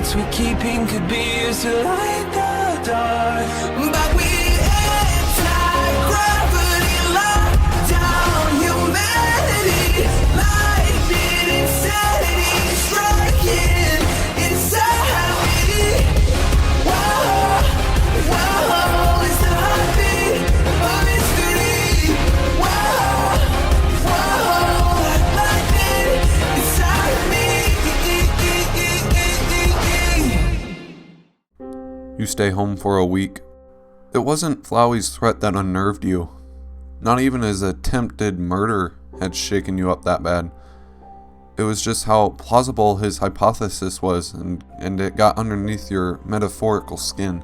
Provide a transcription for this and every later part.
lights we're keeping could be used to light the dark. But we anti-gravity lock down humanity. Lightning insanity striking inside me. Whoa, whoa, it's the heartbeat of mystery. Whoa, whoa, lightning inside me. You stay home for a week. It wasn't Flowey's threat that unnerved you. Not even his attempted murder had shaken you up that bad. It was just how plausible his hypothesis was, and it got underneath your metaphorical skin.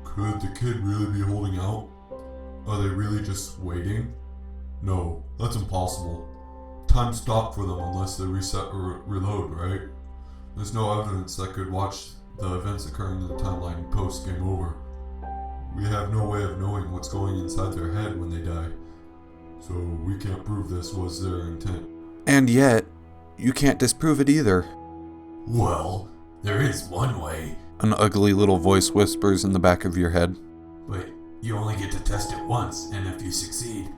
Could the kid really be holding out? Are they really just waiting? No, that's impossible. Time stopped for them unless they reset or reload, right? There's no evidence that could watch the events occurring in the timeline post game over. We have no way of knowing what's going inside their head when they die, so we can't prove this was their intent. And yet, you can't disprove it either. Well, there is one way, An ugly little voice whispers in the back of your head. but you only get to test it once, and if you succeed,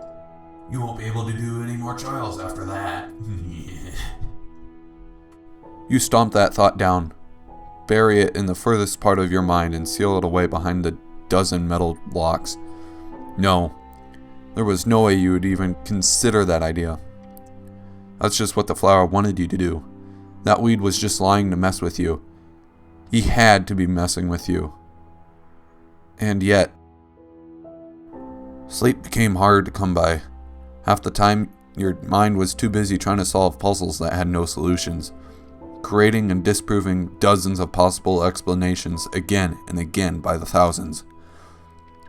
you won't be able to do any more trials after that. You stomp that thought down, bury it in the furthest part of your mind, and seal it away behind the dozen metal blocks. No, there was no way you would even consider that idea. That's just what the flower wanted you to do. That weed was just lying to mess with you. He had to be messing with you. And yet, sleep became hard to come by. Half the time, your mind was too busy trying to solve puzzles that had no solutions, creating and disproving dozens of possible explanations again and again by the thousands.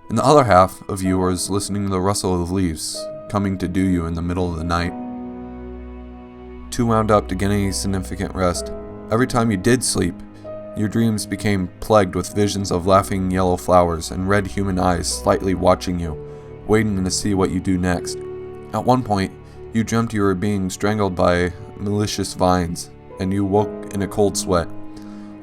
And the other half of you was listening to the rustle of leaves coming to do you in the middle of the night. Too wound up to get any significant rest. Every time you did sleep, your dreams became plagued with visions of laughing yellow flowers and red human eyes slightly watching you, waiting to see what you do next. At one point, you dreamt you were being strangled by malicious vines, and you woke in a cold sweat,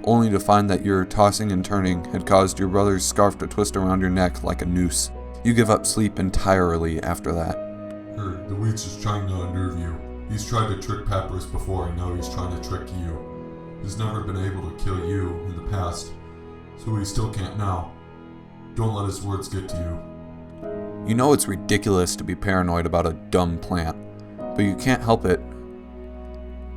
only to find that your tossing and turning had caused your brother's scarf to twist around your neck like a noose. You give up sleep entirely after that. The weed's just trying to unnerve you. He's tried to trick Papyrus before, and now he's trying to trick you. He's never been able to kill you in the past, so he still can't now. Don't let his words get to you. You know it's ridiculous to be paranoid about a dumb plant, but you can't help it.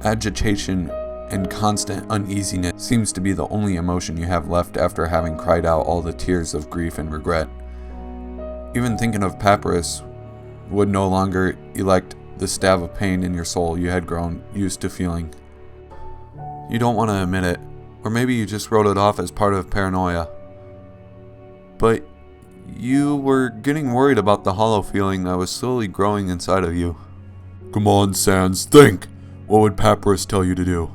Agitation and constant uneasiness seems to be the only emotion you have left after having cried out all the tears of grief and regret. Even thinking of Papyrus would no longer elect the stab of pain in your soul you had grown used to feeling. You don't want to admit it, or maybe you just wrote it off as part of paranoia. But you were getting worried about the hollow feeling that was slowly growing inside of you. Come on, Sans, think! What would Papyrus tell you to do?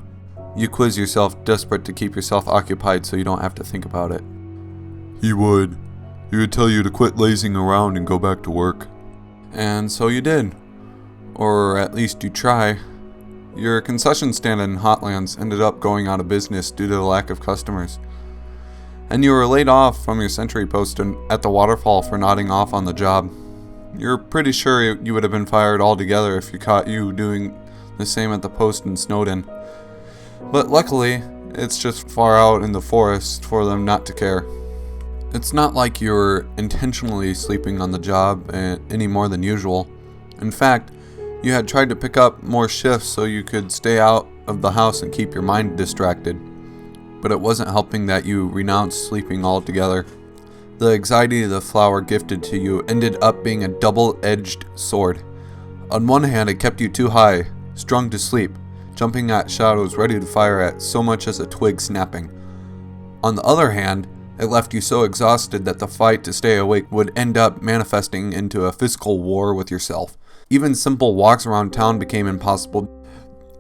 You quiz yourself, desperate to keep yourself occupied so you don't have to think about it. He would. He would tell you to quit lazing around and go back to work. And so you did. Or at least you try. Your concession stand in Hotlands ended up going out of business due to the lack of customers. And you were laid off from your sentry post at the waterfall for nodding off on the job. You're pretty sure you would have been fired altogether if you caught you doing the same at the post in Snowden. But luckily, it's just far out in the forest for them not to care. It's not like you're intentionally sleeping on the job any more than usual. In fact, you had tried to pick up more shifts so you could stay out of the house and keep your mind distracted. But it wasn't helping that you renounced sleeping altogether. The anxiety the flower gifted to you ended up being a double-edged sword. On one hand, it kept you too high, strung to sleep, jumping at shadows ready to fire at so much as a twig snapping. On the other hand, it left you so exhausted that the fight to stay awake would end up manifesting into a physical war with yourself. Even simple walks around town became impossible,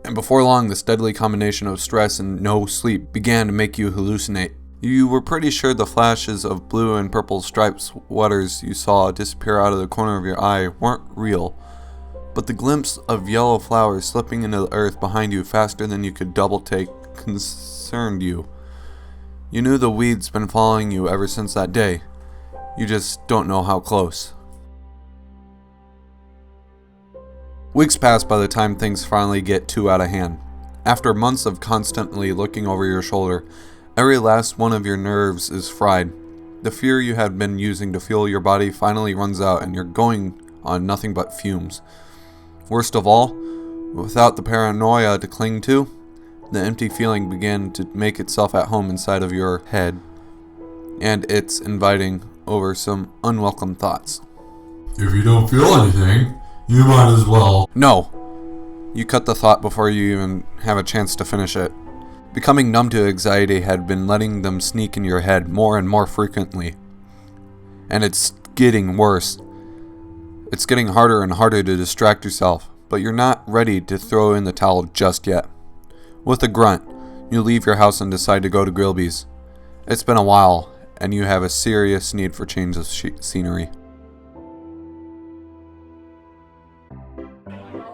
and before long the deadly combination of stress and no sleep began to make you hallucinate. You were pretty sure the flashes of blue and purple striped sweaters you saw disappear out of the corner of your eye weren't real, but the glimpse of yellow flowers slipping into the earth behind you faster than you could double take concerned you. You knew the weed's been following you ever since that day. You just don't know how close. Weeks pass by the time things finally get too out of hand. After months of constantly looking over your shoulder, every last one of your nerves is fried. The fear you had been using to fuel your body finally runs out and you're going on nothing but fumes. Worst of all, without the paranoia to cling to, the empty feeling began to make itself at home inside of your head, and it's inviting over some unwelcome thoughts. If you don't feel anything, you might as well. No! You cut the thought before you even have a chance to finish it. Becoming numb to anxiety had been letting them sneak in your head more and more frequently. And it's getting worse. It's getting harder and harder to distract yourself, but you're not ready to throw in the towel just yet. With a grunt, you leave your house and decide to go to Grillby's. It's been a while, and you have a serious need for change of scenery.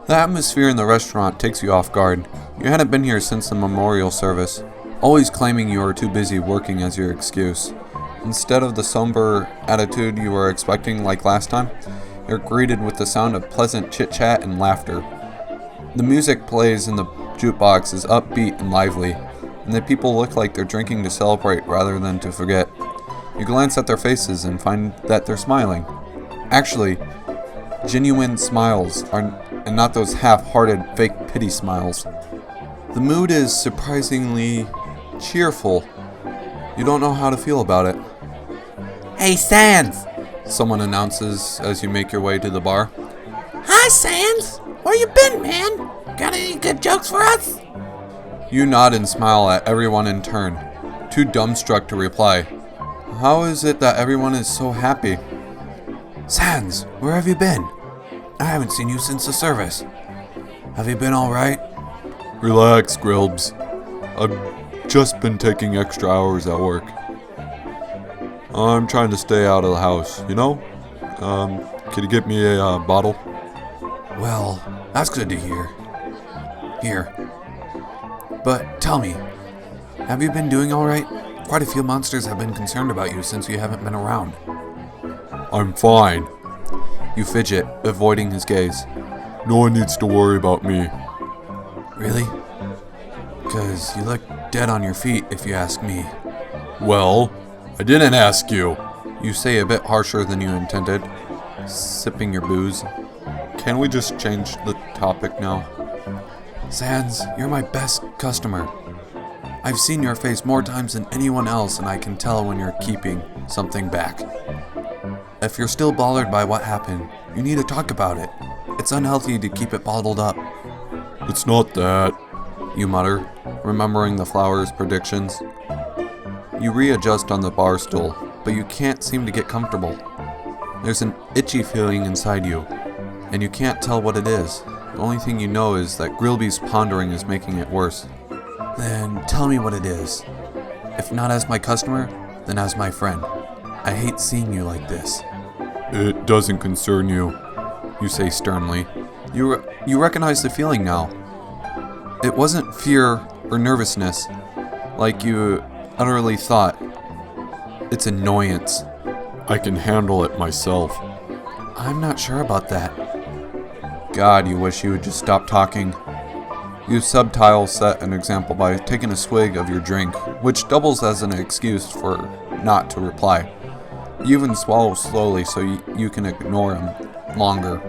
The atmosphere in the restaurant takes you off guard. You hadn't been here since the memorial service, always claiming you were too busy working as your excuse. Instead of the somber attitude you were expecting like last time, you're greeted with the sound of pleasant chit-chat and laughter. The music plays in the jukebox is upbeat and lively, and the people look like they're drinking to celebrate rather than to forget. You glance at their faces and find that they're smiling. Actually, genuine smiles and not those half-hearted fake pity smiles. The mood is surprisingly cheerful. You don't know how to feel about it. Hey, Sans! Someone announces as you make your way to the bar. Hi, Sans! Where you been, man? Got any good jokes for us? You nod and smile at everyone in turn, too dumbstruck to reply. How is it that everyone is so happy? Sans, where have you been? I haven't seen you since the service. Have you been alright? Relax, Grillbs. I've just been taking extra hours at work. I'm trying to stay out of the house, you know? Could you get me a bottle? Well, that's good to hear. Here. But tell me, have you been doing alright? Quite a few monsters have been concerned about you since you haven't been around. I'm fine. You fidget, avoiding his gaze. No one needs to worry about me. Really? Because you look dead on your feet, if you ask me. Well, I didn't ask you. You say a bit harsher than you intended, sipping your booze. Can we just change the topic now? Sans, you're my best customer. I've seen your face more times than anyone else, and I can tell when you're keeping something back. If you're still bothered by what happened, you need to talk about it. It's unhealthy to keep it bottled up. It's not that. You mutter, remembering the flower's predictions. You readjust on the bar stool, but you can't seem to get comfortable. There's an itchy feeling inside you, and you can't tell what it is. The only thing you know is that Grillby's pondering is making it worse. Then tell me what it is. If not as my customer, then as my friend. I hate seeing you like this. It doesn't concern you. You say sternly. You recognize the feeling now. It wasn't fear or nervousness, like you utterly thought. It's annoyance. I can handle it myself. I'm not sure about that. God, you wish you would just stop talking. You subtile set an example by taking a swig of your drink, which doubles as an excuse for not to reply. You even swallow slowly so you can ignore him longer.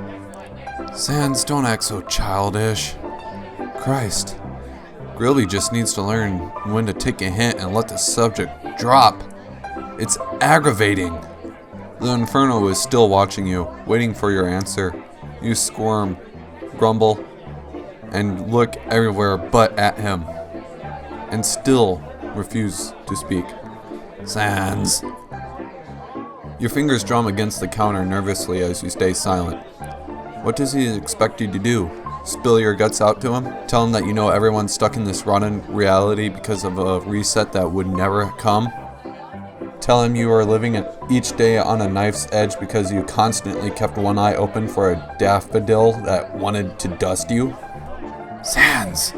Sans, don't act so childish. Christ. Grillby just needs to learn when to take a hint and let the subject drop. It's aggravating. The Inferno is still watching you, waiting for your answer. You squirm, grumble, and look everywhere but at him, and still refuse to speak. Sans. Your fingers drum against the counter nervously as you stay silent. What does he expect you to do? Spill your guts out to him? Tell him that you know everyone's stuck in this rotten reality because of a reset that would never come? Tell him you are living each day on a knife's edge because you constantly kept one eye open for a daffodil that wanted to dust you? Sans.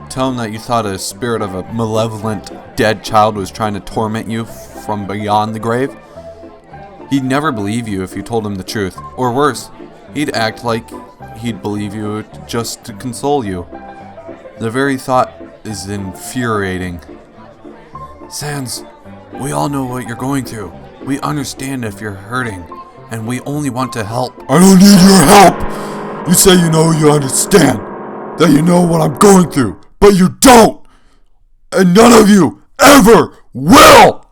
Tell him that you thought a spirit of a malevolent dead child was trying to torment you from beyond the grave? He'd never believe you if you told him the truth. Or worse, he'd act like he'd believe you just to console you. The very thought is infuriating. Sans, we all know what you're going through. We understand if you're hurting, and we only want to help. I don't need your help! You say you know you understand, that you know what I'm going through, but you don't! And none of you ever will!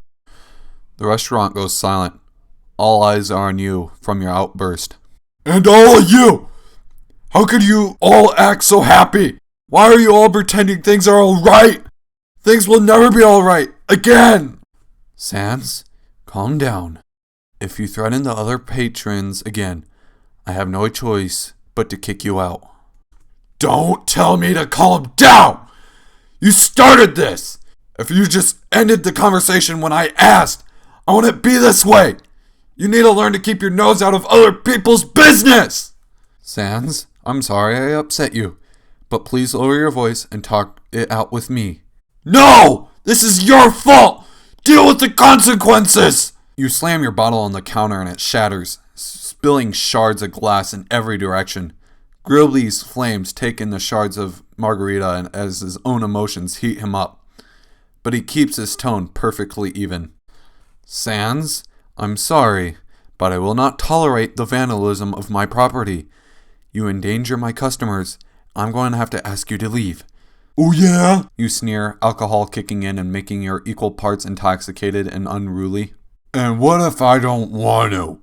The restaurant goes silent. All eyes are on you from your outburst. And all of you! How could you all act so happy? Why are you all pretending things are alright? Things will never be alright again! Sans, calm down. If you threaten the other patrons again, I have no choice but to kick you out. Don't tell me to calm down! You started this! If you just ended the conversation when I asked, I wouldn't be this way! You need to learn to keep your nose out of other people's business! Sans, I'm sorry I upset you, but please lower your voice and talk it out with me. No! This is your fault! Deal with the consequences! You slam your bottle on the counter and it shatters, spilling shards of glass in every direction. Grillby's flames take in the shards of margarita and as his own emotions heat him up. But he keeps his tone perfectly even. Sans, I'm sorry, but I will not tolerate the vandalism of my property. You endanger my customers. I'm going to have to ask you to leave. Oh yeah? You sneer, alcohol kicking in and making your equal parts intoxicated and unruly. And what if I don't want to?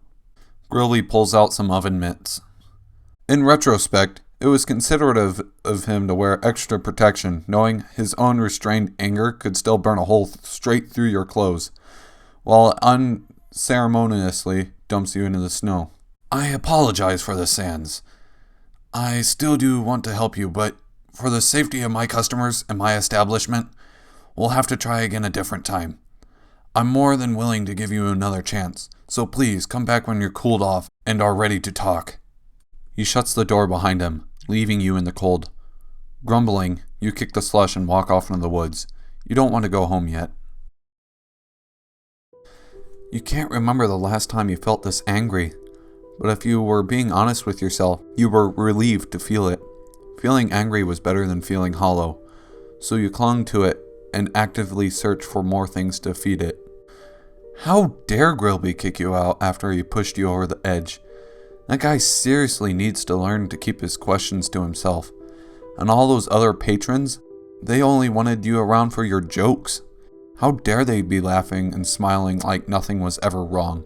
Grillby pulls out some oven mitts. In retrospect, it was considerate of him to wear extra protection, knowing his own restrained anger could still burn a hole straight through your clothes, while unceremoniously dumps you into the snow. I apologize for the Sans. I still do want to help you, but for the safety of my customers and my establishment, we'll have to try again a different time. I'm more than willing to give you another chance, so please come back when you're cooled off and are ready to talk. He shuts the door behind him, leaving you in the cold. Grumbling, you kick the slush and walk off into the woods. You don't want to go home yet. You can't remember the last time you felt this angry, but if you were being honest with yourself, you were relieved to feel it. Feeling angry was better than feeling hollow, so you clung to it and actively searched for more things to feed it. How dare Grillby kick you out after he pushed you over the edge? That guy seriously needs to learn to keep his questions to himself. And all those other patrons, they only wanted you around for your jokes. How dare they be laughing and smiling like nothing was ever wrong?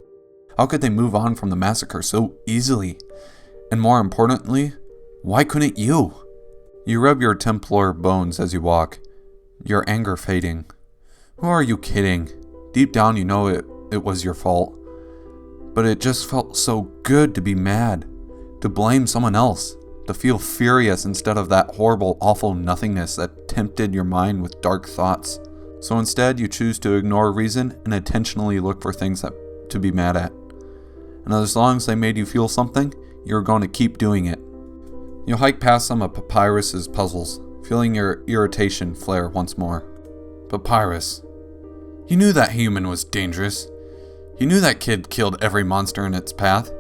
How could they move on from the massacre so easily? And more importantly, why couldn't you? You rub your Templar bones as you walk, your anger fading. Who are you kidding? Deep down you know it was your fault. But it just felt so good to be mad, to blame someone else, to feel furious instead of that horrible, awful nothingness that tempted your mind with dark thoughts. So instead you choose to ignore reason and intentionally look for things to be mad at. And as long as they made you feel something, you're going to keep doing it. You hike past some of Papyrus's puzzles, feeling your irritation flare once more. Papyrus. You knew that human was dangerous. You knew that kid killed every monster in its path.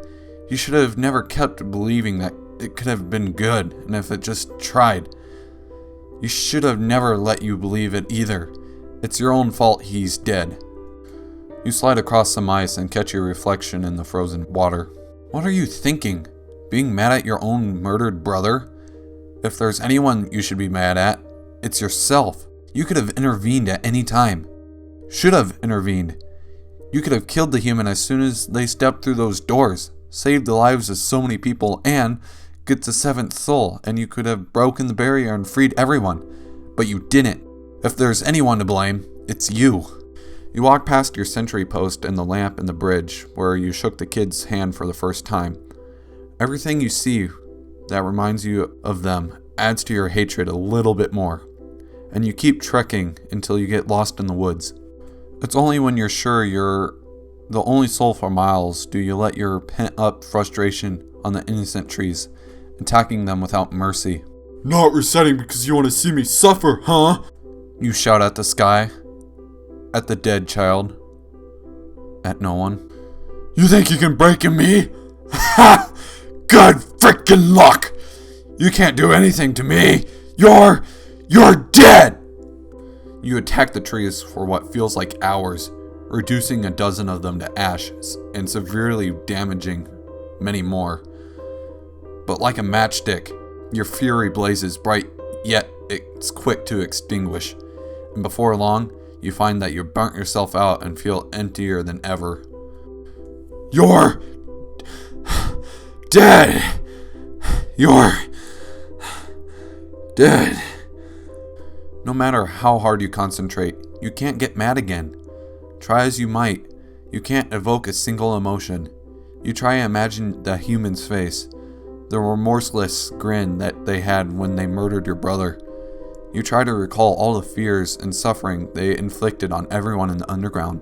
You should have never kept believing that it could have been good, and if it just tried. You should have never let you believe it either. It's your own fault he's dead. You slide across some ice and catch your reflection in the frozen water. What are you thinking? Being mad at your own murdered brother? If there's anyone you should be mad at, it's yourself. You could have intervened at any time. Should have intervened. You could have killed the human as soon as they stepped through those doors, saved the lives of so many people, and get the seventh soul, and you could have broken the barrier and freed everyone. But you didn't. If there's anyone to blame, it's you. You walk past your sentry post and the lamp in the bridge, where you shook the kid's hand for the first time. Everything you see that reminds you of them adds to your hatred a little bit more, and you keep trekking until you get lost in the woods. It's only when you're sure you're the only soul for miles do you let your pent-up frustration on the innocent trees, attacking them without mercy. Not resetting because you want to see me suffer, huh? You shout at the sky. At the dead child. At no one. You think you can break in me? Ha! Good frickin' luck! You can't do anything to me! You're dead! You attack the trees for what feels like hours, reducing a dozen of them to ash and severely damaging many more. But like a matchstick, your fury blazes bright, yet it's quick to extinguish. And before long, you find that you burnt yourself out and feel emptier than ever. You're dead! You're dead. No matter how hard you concentrate, you can't get mad again. Try as you might, you can't evoke a single emotion. You try to imagine the human's face, the remorseless grin that they had when they murdered your brother. You try to recall all the fears and suffering they inflicted on everyone in the underground,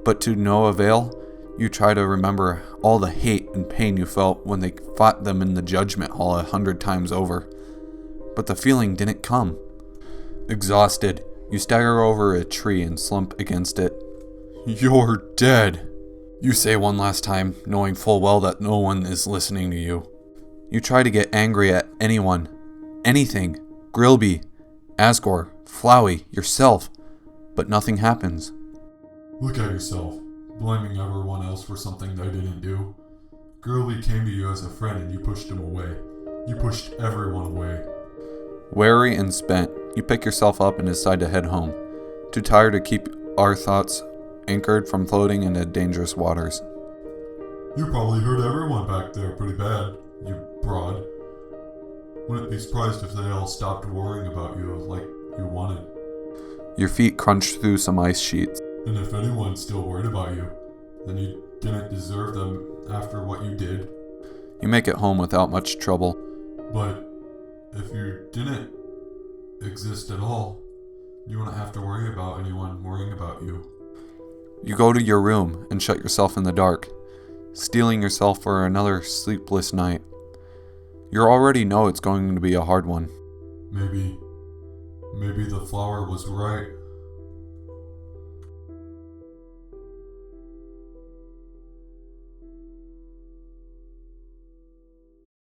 but to no avail. You try to remember all the hate and pain you felt when they fought them in the judgment hall 100 times over. But the feeling didn't come. Exhausted, you stagger over a tree and slump against it. You're dead. You say one last time, knowing full well that no one is listening to you. You try to get angry at anyone, anything, Grillby, Asgore, Flowey, yourself, but nothing happens. Look at yourself, blaming everyone else for something they didn't do. Grillby came to you as a friend and you pushed him away. You pushed everyone away. Weary and spent, you pick yourself up and decide to head home, too tired to keep our thoughts anchored from floating into dangerous waters. You probably hurt everyone back there pretty bad, you broad. Wouldn't be surprised if they all stopped worrying about you like you wanted. Your feet crunch through some ice sheets. And if anyone's still worried about you, then you didn't deserve them after what you did. You make it home without much trouble. But if you didn't exist at all, you wouldn't have to worry about anyone worrying about you. You go to your room and shut yourself in the dark, steeling yourself for another sleepless night. You already know it's going to be a hard one. Maybe the flower was right.